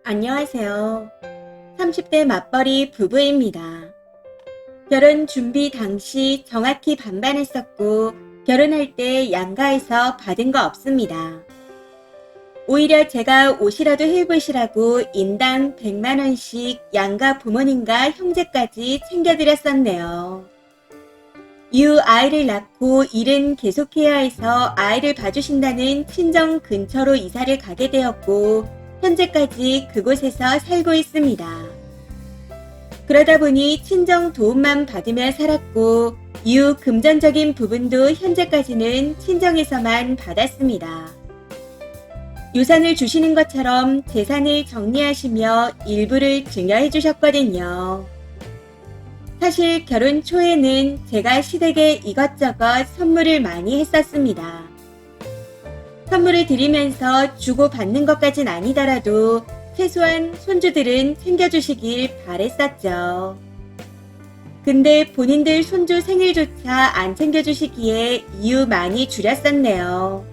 안녕하세요. 30대 맞벌이 부부입니다. 결혼 준비 당시 정확히 반반했었고, 결혼할 때 양가에서 받은 거 없습니다. 오히려 제가 옷이라도 해입으시라고 인당 100만원씩 양가 부모님과 형제까지 챙겨드렸었네요. 이후 아이를 낳고 일은 계속해야 해서 아이를 봐주신다는 친정 근처로 이사를 가게 되었고, 현재까지 그곳에서 살고 있습니다. 그러다 보니 친정 도움만 받으며 살았고, 이후 금전적인 부분도 현재까지는 친정에서만 받았습니다. 유산을 주시는 것처럼 재산을 정리하시며 일부를 증여해 주셨거든요. 사실 결혼 초에는 제가 시댁에 이것저것 선물을 많이 했었습니다. 선물을 드리면서 주고받는 것까진 아니더라도 최소한 손주들은 챙겨주시길 바랬었죠. 근데 본인들 손주 생일조차 안 챙겨주시기에 이유 많이 줄였었네요.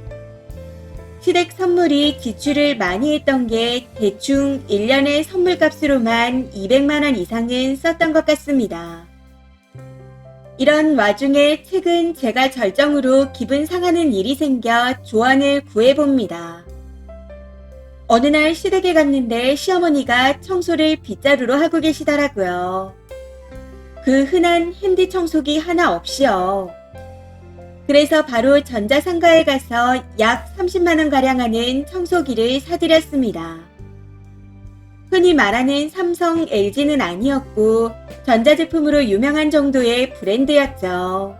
시댁 선물이 지출을 많이 했던 게 대충 1년의 선물값으로만 200만원 이상은 썼던 것 같습니다. 이런 와중에 최근 제가 절정으로 기분 상하는 일이 생겨 조언을 구해봅니다. 어느 날 시댁에 갔는데 시어머니가 청소를 빗자루로 하고 계시더라고요. 그 흔한 핸디 청소기 하나 없이요. 그래서 바로 전자상가에 가서 약 30만원가량 하는 청소기를 사드렸습니다. 흔히 말하는 삼성, LG는 아니었고 전자제품으로 유명한 정도의 브랜드였죠.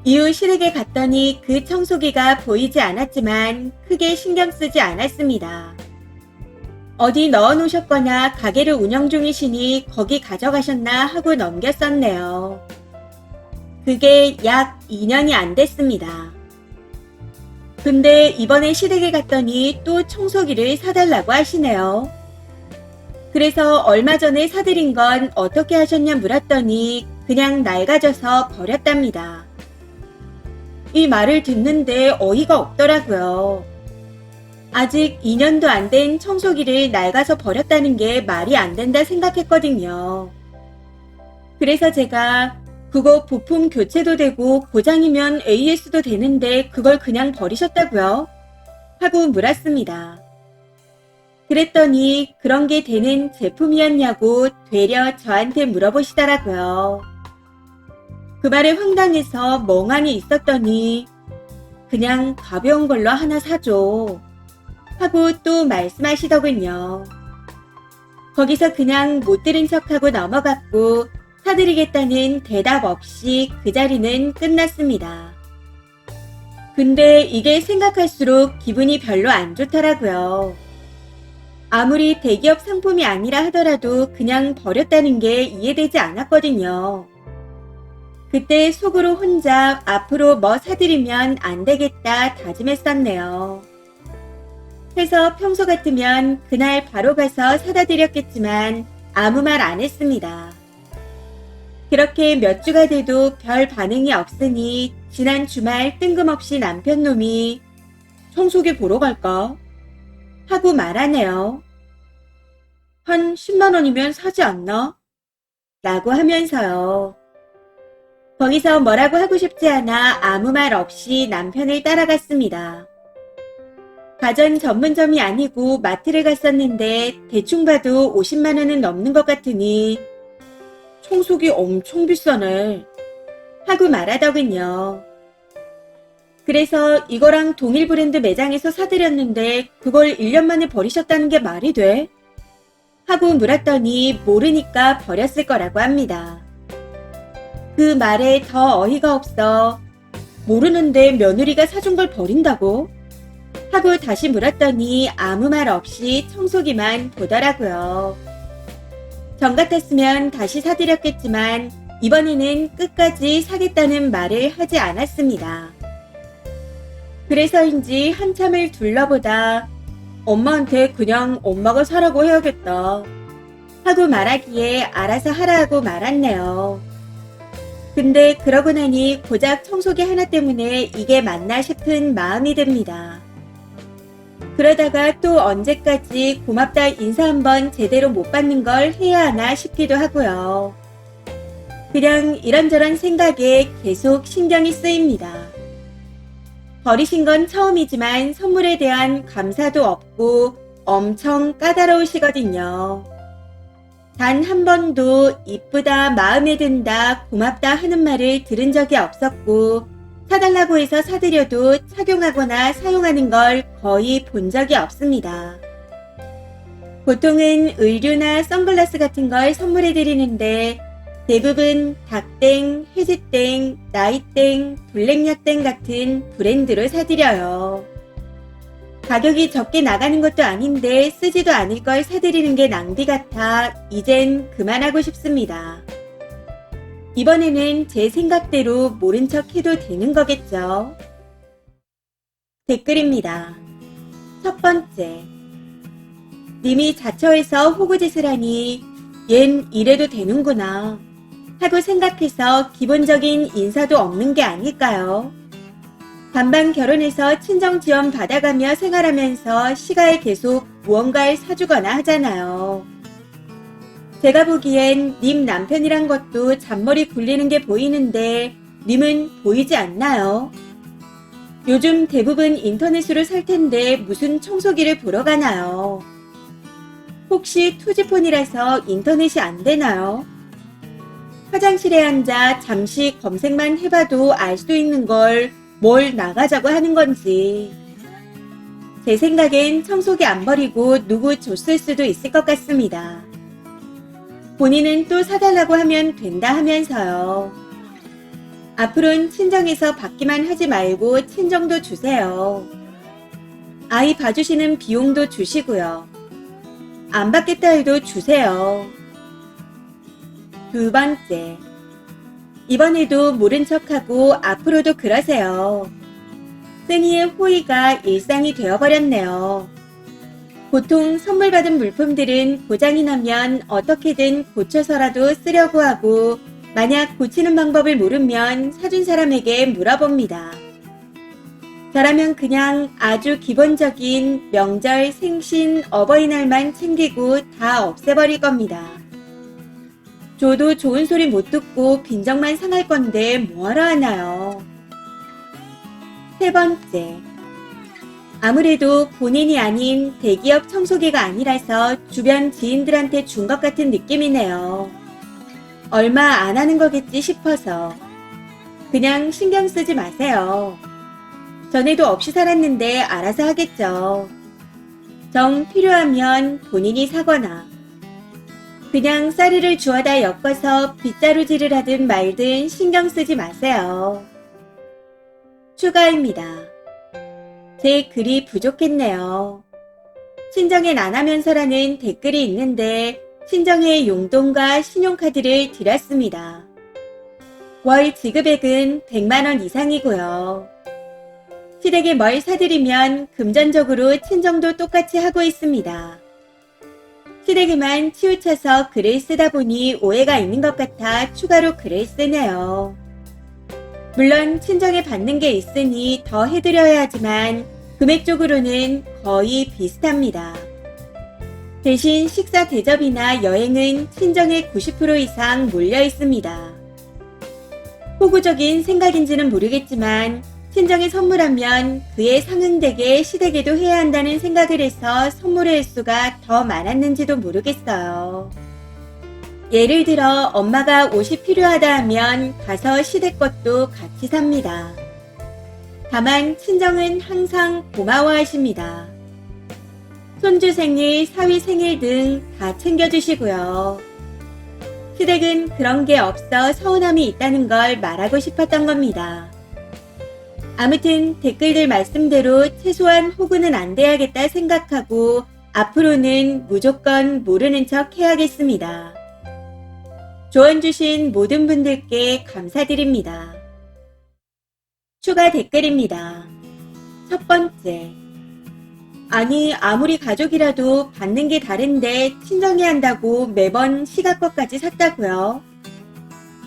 이후 시댁에 갔더니 그 청소기가 보이지 않았지만 크게 신경 쓰지 않았습니다. 어디 넣어놓으셨거나 가게를 운영 중이시니 거기 가져가셨나 하고 넘겼었네요. 그게 약 2년이 안 됐습니다. 근데 이번에 시댁에 갔더니 또 청소기를 사달라고 하시네요. 그래서 얼마 전에 사드린 건 어떻게 하셨냐 물었더니 그냥 낡아져서 버렸답니다. 이 말을 듣는데 어이가 없더라고요. 아직 2년도 안 된 청소기를 낡아서 버렸다는 게 말이 안 된다 생각했거든요. 그래서 제가 그거 부품 교체도 되고 고장이면 AS도 되는데 그걸 그냥 버리셨다고요? 하고 물었습니다. 그랬더니 그런 게 되는 제품이었냐고 되려 저한테 물어보시더라고요. 그 말에 황당해서 멍하니 있었더니 그냥 가벼운 걸로 하나 사줘 하고 또 말씀하시더군요. 거기서 그냥 못 들은 척하고 넘어갔고 사드리겠다는 대답 없이 그 자리는 끝났습니다. 근데 이게 생각할수록 기분이 별로 안 좋더라고요. 아무리 대기업 상품이 아니라 하더라도 그냥 버렸다는 게 이해되지 않았거든요. 그때 속으로 혼자 앞으로 뭐 사드리면 안 되겠다 다짐했었네요. 해서 평소 같으면 그날 바로 가서 사다 드렸겠지만 아무 말 안 했습니다. 그렇게 몇 주가 돼도 별 반응이 없으니 지난 주말 뜬금없이 남편 놈이 청소기 보러 갈까? 하고 말하네요. 한 10만원이면 사지 않나? 라고 하면서요. 거기서 뭐라고 하고 싶지 않아 아무 말 없이 남편을 따라갔습니다. 가전 전문점이 아니고 마트를 갔었는데 대충 봐도 50만원은 넘는 것 같으니 청소기 엄청 비싸네 하고 말하더군요. 그래서 이거랑 동일 브랜드 매장에서 사드렸는데 그걸 1년 만에 버리셨다는 게 말이 돼? 하고 물었더니 모르니까 버렸을 거라고 합니다. 그 말에 더 어이가 없어 모르는데 며느리가 사준 걸 버린다고? 하고 다시 물었더니 아무 말 없이 청소기만 보더라고요. 전 같았으면 다시 사드렸겠지만 이번에는 끝까지 사겠다는 말을 하지 않았습니다. 그래서인지 한참을 둘러보다 엄마한테 그냥 엄마가 사라고 해야겠다 하고 말하기에 알아서 하라 하고 말았네요. 근데 그러고 나니 고작 청소기 하나 때문에 이게 맞나 싶은 마음이 듭니다. 그러다가 또 언제까지 고맙다 인사 한번 제대로 못 받는 걸 해야 하나 싶기도 하고요. 그냥 이런저런 생각에 계속 신경이 쓰입니다. 버리신 건 처음이지만 선물에 대한 감사도 없고 엄청 까다로우시거든요. 단 한 번도 이쁘다, 마음에 든다, 고맙다 하는 말을 들은 적이 없었고 사달라고 해서 사드려도 착용하거나 사용하는 걸 거의 본 적이 없습니다. 보통은 의류나 선글라스 같은 걸 선물해 드리는데 대부분 닥땡, 해지땡, 나이땡, 블랙약땡 같은 브랜드로 사드려요. 가격이 적게 나가는 것도 아닌데 쓰지도 않을 걸 사드리는 게 낭비 같아 이젠 그만하고 싶습니다. 이번에는 제 생각대로 모른 척 해도 되는 거겠죠? 댓글입니다. 첫 번째. 님이 자처해서 호구짓을 하니 얜 이래도 되는구나 하고 생각해서 기본적인 인사도 없는 게 아닐까요? 반반 결혼해서 친정 지원 받아가며 생활하면서 시가에 계속 무언가를 사주거나 하잖아요. 제가 보기엔 님 남편이란 것도 잔머리 굴리는 게 보이는데 님은 보이지 않나요? 요즘 대부분 인터넷으로 살 텐데 무슨 청소기를 보러 가나요? 혹시 투지폰이라서 인터넷이 안 되나요? 화장실에 앉아 잠시 검색만 해봐도 알 수 있는 걸 뭘 나가자고 하는 건지. 제 생각엔 청소기 안 버리고 누구 줬을 수도 있을 것 같습니다. 본인은 또 사달라고 하면 된다 하면서요. 앞으로는 친정에서 받기만 하지 말고 친정도 주세요. 아이 봐주시는 비용도 주시고요. 안 받겠다 해도 주세요. 두 번째. 이번에도 모른 척하고 앞으로도 그러세요. 쓰니의 호의가 일상이 되어버렸네요. 보통 선물 받은 물품들은 고장이 나면 어떻게든 고쳐서라도 쓰려고 하고 만약 고치는 방법을 모르면 사준 사람에게 물어봅니다. 저라면 그냥 아주 기본적인 명절, 생신, 어버이날만 챙기고 다 없애버릴 겁니다. 저도 좋은 소리 못 듣고 빈정만 상할 건데 뭐하러 하나요? 세 번째. 아무래도 본인이 아닌 대기업 청소기가 아니라서 주변 지인들한테 준 것 같은 느낌이네요. 얼마 안 하는 거겠지 싶어서. 그냥 신경 쓰지 마세요. 전에도 없이 살았는데 알아서 하겠죠. 정 필요하면 본인이 사거나 그냥 쌀이를 주워다 엮어서 빗자루질을 하든 말든 신경 쓰지 마세요. 추가입니다. 제 글이 부족했네요. 친정엔 안 하면서라는 댓글이 있는데 친정에 용돈과 신용카드를 드렸습니다. 월 지급액은 100만원 이상이고요. 시댁에 뭘 사드리면 금전적으로 친정도 똑같이 하고 있습니다. 시댁에만 치우쳐서 글을 쓰다 보니 오해가 있는 것 같아 추가로 글을 쓰네요. 물론 친정에 받는 게 있으니 더 해드려야 하지만 금액적으로는 거의 비슷합니다. 대신 식사 대접이나 여행은 친정의 90% 이상 몰려 있습니다. 호구적인 생각인지는 모르겠지만 친정에 선물하면 그에 상응되게 시댁에도 해야 한다는 생각을 해서 선물의 횟수가 더 많았는지도 모르겠어요. 예를 들어 엄마가 옷이 필요하다 하면 가서 시댁 것도 같이 삽니다. 다만 친정은 항상 고마워하십니다. 손주 생일, 사위 생일 등 다 챙겨주시고요. 시댁은 그런 게 없어 서운함이 있다는 걸 말하고 싶었던 겁니다. 아무튼 댓글들 말씀대로 최소한 호구는 안 돼야겠다 생각하고 앞으로는 무조건 모르는 척 해야겠습니다. 조언 주신 모든 분들께 감사드립니다. 추가 댓글입니다. 첫 번째. 아니 아무리 가족이라도 받는 게 다른데 친정이 한다고 매번 시가것까지 샀다고요?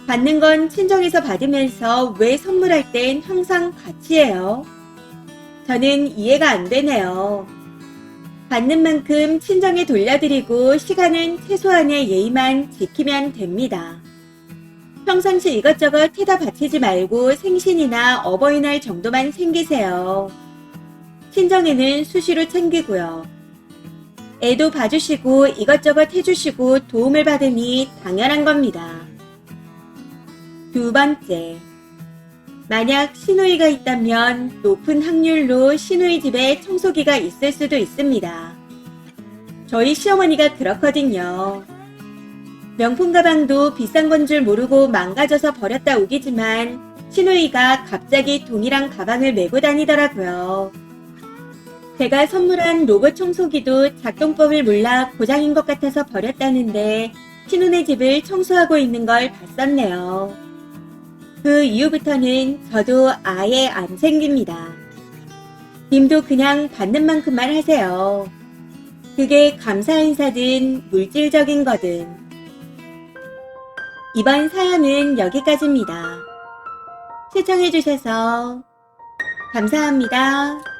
받는 건 친정에서 받으면서 왜 선물할 땐 항상 같이 해요? 저는 이해가 안 되네요. 받는 만큼 친정에 돌려드리고 시간은 최소한의 예의만 지키면 됩니다. 평상시 이것저것 해다 바치지 말고 생신이나 어버이날 정도만 챙기세요. 친정에는 수시로 챙기고요. 애도 봐주시고 이것저것 해주시고 도움을 받으니 당연한 겁니다. 두 번째, 만약 시누이가 있다면 높은 확률로 시누이 집에 청소기가 있을 수도 있습니다. 저희 시어머니가 그렇거든요. 명품 가방도 비싼 건 줄 모르고 망가져서 버렸다 우기지만 시누이가 갑자기 동일한 가방을 메고 다니더라고요. 제가 선물한 로봇 청소기도 작동법을 몰라 고장인 것 같아서 버렸다는데 시누네 집을 청소하고 있는 걸 봤었네요. 그 이후부터는 저도 아예 안 챙깁니다. 님도 그냥 받는 만큼만 하세요. 그게 감사 인사든 물질적인 거든. 이번 사연은 여기까지입니다. 시청해주셔서 감사합니다.